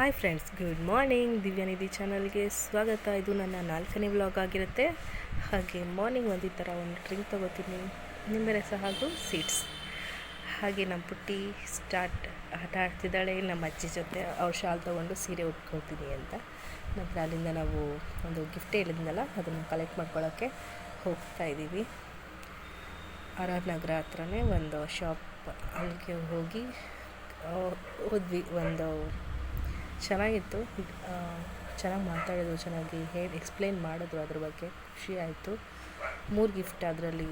Hi friends, good morning. Divyanidhi ಚಾನಲ್ಗೆ ಸ್ವಾಗತ. ಇದು ನನ್ನ 4ನೇ ವ್ಲಾಗ್ ಆಗಿರುತ್ತೆ. ಹಾಗೆ ಮಾರ್ನಿಂಗ್ ಒಂದು ಈ ಥರ ಒಂದು ಡ್ರಿಂಕ್ ತೊಗೋತೀನಿ, ನಿಂಬೆ ರಸ ಹಾಗೂ ಸೀಡ್ಸ್. ಹಾಗೆ ನಮ್ಮ ಪುಟ್ಟಿ ಆಟ ಆಡ್ತಿದ್ದಾಳೆ ನಮ್ಮ ಅಜ್ಜಿ ಜೊತೆ. ಅವ್ರು ಶಾಲ್ ತೊಗೊಂಡು ಸೀರೆ ಉಟ್ಕೊಳ್ತೀನಿ ಅಂತ. ನಂತರ ಅಲ್ಲಿಂದ ನಾವು ಒಂದು ಗಿಫ್ಟ್ ಹೇಳಿದ್ನಲ್ಲ, ಅದನ್ನು ಕಲೆಕ್ಟ್ ಮಾಡ್ಕೊಳ್ಳೋಕ್ಕೆ ಹೋಗ್ತಾ ಇದ್ದೀವಿ. ಆರ್ ನಗರ ಹತ್ರನೇ ಒಂದು ಶಾಪ್, ಅಲ್ಲಿಗೆ ಹೋದ್ವಿ. ಒಂದು ಚೆನ್ನಾಗಿತ್ತು, ಚೆನ್ನಾಗಿ ಮಾತಾಡೋದು, ಚೆನ್ನಾಗಿ ಎಕ್ಸ್ಪ್ಲೇನ್ ಮಾಡೋದು, ಅದ್ರ ಬಗ್ಗೆ ಖುಷಿ ಆಯಿತು. 3 ಗಿಫ್ಟ್ ಅದರಲ್ಲಿ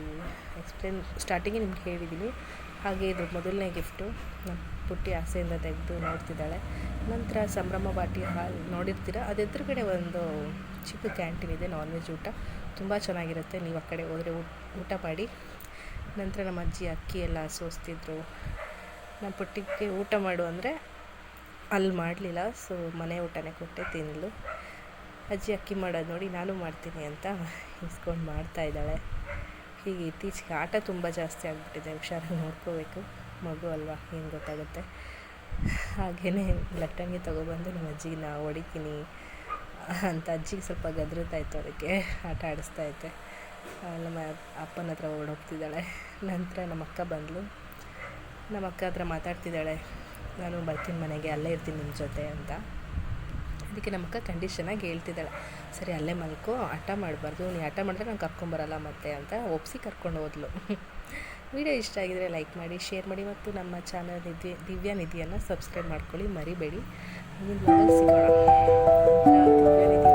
ಸ್ಟಾರ್ಟಿಂಗೇ ನಿಮ್ಗೆ ಹೇಳಿದ್ದೀನಿ. ಹಾಗೆ ಇದು ಮೊದಲನೇ ಗಿಫ್ಟು. ನಮ್ಮ ಪುಟ್ಟಿ ಆಸೆಯಿಂದ ತೆಗೆದು ನೋಡ್ತಿದ್ದಾಳೆ. ನಂತರ ಸಂಭ್ರಮ ಬಾಟಿ ಹಾಲ್ ನೋಡಿರ್ತೀರ, ಅದು ಎದುರುಗಡೆ ಒಂದು ಚಿಕ್ಕ ಕ್ಯಾಂಟೀನ್ ಇದೆ, ನಾನ್ ವೆಜ್ ಊಟ ತುಂಬ ಚೆನ್ನಾಗಿರುತ್ತೆ. ನೀವು ಆ ಕಡೆ ಹೋದರೆ ಊಟ ಮಾಡಿ. ನಂತರ ನಮ್ಮ ಅಜ್ಜಿ ಅಕ್ಕಿ ಎಲ್ಲ ಸೋಸ್ತಿದ್ರು. ನಮ್ಮ ಪುಟ್ಟಿಗೆ ಊಟ ಮಾಡು ಅಂದರೆ ಅಲ್ಲಿ ಮಾಡಲಿಲ್ಲ, ಸೊ ಮನೆ ಊಟನೇ ಕೊಟ್ಟೆ ತಿನ್ನಲು. ಅಜ್ಜಿ ಅಕ್ಕಿ ಮಾಡೋದು ನೋಡಿ ನಾನು ಮಾಡ್ತೀನಿ ಅಂತ ಇಸ್ಕೊಂಡು ಮಾಡ್ತಾಯಿದ್ದಾಳೆ. ಹೀಗೆ ಇತ್ತೀಚೆಗೆ ಆಟ ತುಂಬ ಜಾಸ್ತಿ ಆಗಿಬಿಟ್ಟಿದೆ, ಹುಷಾರಾಗಿ ನೋಡ್ಕೋಬೇಕು. ಮಗು ಅಲ್ವಾ, ಏನು ಗೊತ್ತಾಗುತ್ತೆ. ಹಾಗೆಯೇ ಲಟ್ಟಂಗಿ ತೊಗೊಬಂದು ನಮ್ಮ ಅಜ್ಜಿಗೆ ನಾ ಹೊಡಿತೀನಿ ಅಂತ ಅಜ್ಜಿಗೆ ಸ್ವಲ್ಪ ಗದ್ರತಾಯಿತು, ಅದಕ್ಕೆ ಆಟ ಆಡಿಸ್ತಾಯಿದ್ದೆ. ನಮ್ಮ ಅಪ್ಪನ ಹತ್ರ ಓಡೋಗ್ತಿದ್ದಾಳೆ. ನಂತರ ನಮ್ಮ ಅಕ್ಕ ಬಂದಳು. ನಮ್ಮ ಅಕ್ಕ ಹತ್ರ ಮಾತಾಡ್ತಿದ್ದಾಳೆ, ನಾನು ಬರ್ತೀನಿ ಮನೆಗೆ, ಅಲ್ಲೇ ಇರ್ತೀನಿ ನಿಮ್ಮ ಜೊತೆ ಅಂತ. ಅದಕ್ಕೆ ನಮ್ಮ ಅಕ್ಕ ಕಂಡೀಷನಾಗಿ ಹೇಳ್ತಿದ್ದಾಳೆ, ಸರಿ ಅಲ್ಲೇ ಮಲ್ಕೋ, ಆಟ ಮಾಡಬಾರ್ದು, ನೀ ಆಟ ಮಾಡಿದ್ರೆ ನಾನು ಕರ್ಕೊಂಬರಲ್ಲ ಮತ್ತೆ ಅಂತ ಒಪ್ಪಿಸಿ ಕರ್ಕೊಂಡು ಹೋದ್ಲು. ವಿಡಿಯೋ ಇಷ್ಟ ಆಗಿದರೆ ಲೈಕ್ ಮಾಡಿ, ಶೇರ್ ಮಾಡಿ, ಮತ್ತು ನಮ್ಮ ಚಾನಲ್ ದಿವ್ಯಾನಿಧಿಯನ್ನು ಸಬ್ಸ್ಕ್ರೈಬ್ ಮಾಡ್ಕೊಳ್ಳಿ ಮರಿಬೇಡಿ. ಮುಂದಿನ ಸಿಗೋಣ. ದಿವ್ಯಾನಿಧಿ